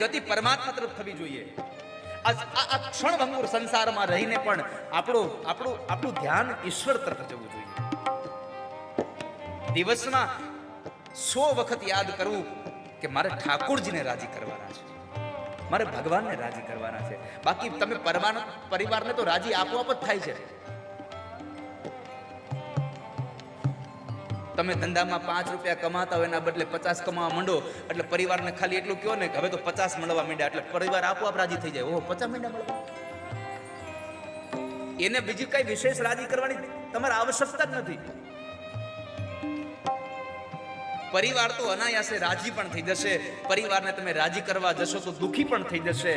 ગતિ પરમાત્મા તરફ થવી જોઈએ. આ ક્ષણભંગુર સંસારમાં રહીને પણ આપણું ધ્યાન ઈશ્વર તરફ જવું જોઈએ. દિવસમાં 100 વખત યાદ કરવું કે મારે ઠાકોરજીને રાજી કરવાના છે, મારે ભગવાનને રાજી કરવાના છે. બાકી તમે પરિવારને તો રાજી આપોઆપ જ થાય છે. તમે ધંધામાં 5 રૂપિયા કમાતા હોય એના બદલે 50 કમાવા માંડો એટલે પરિવારને ખાલી એટલું કહો ને કે હવે તો 50 મળવા માંડ્યા એટલે પરિવાર આપોઆપ રાજી થઈ જાય. ઓહો 50 માંડ્યા મળવા, એને બીજી કઈ વિશેષ રાજી કરવાની તમારે આવશ્યકતા જ નથી. પરિવાર તો અનાયાસે રાજી પણ થઈ જશે. પરિવારને તમે રાજી કરવા જશો તો દુખી પણ થઈ જશે.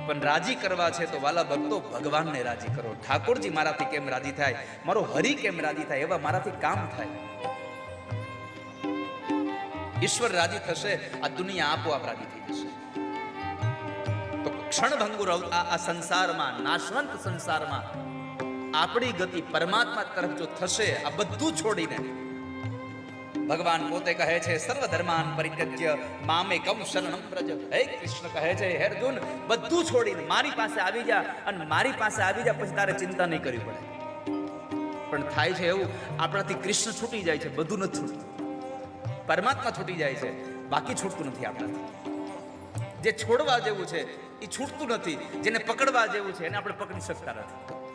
પણ રાજી કરવા છે તો વાલા ભક્તો ભગવાનને રાજી કરો. ઠાકોરજી મારાથી કેમ રાજી થાય, મારો હરિ કેમ રાજી થાય, એવા મારાથી કામ થાય. ઈશ્વર રાજી થશે, આ દુનિયા આપોઆપ રાજી થઈ જશે. તો ક્ષણભંગુર આ સંસારમાં, નાશવંત સંસારમાં આપણી ગતિ પરમાત્મા તરફ જો થશે, આ બધું છોડીને, ભગવાન પોતે કહે છે સર્વધર્માન પરિત્યજ્ય મામેકમ શરણમ વ્રજ. હે કૃષ્ણ કહે છે હે અર્જુન, બધું છોડીને મારી પાસે આવી જા, અને મારી પાસે આવી જા પછી તારે ચિંતા નહીં કરવી પડે. પણ થાય છે એવું, આપણાથી કૃષ્ણ છૂટી જાય છે, બધું નથી છૂટતું. પરમાત્મા છૂટી જાય છે, બાકી છૂટતું નથી આપણાથી. જે છોડવા જેવું છે એ છૂટતું નથી, જેને પકડવા જેવું છે એને આપણે પકડી શકતા નથી.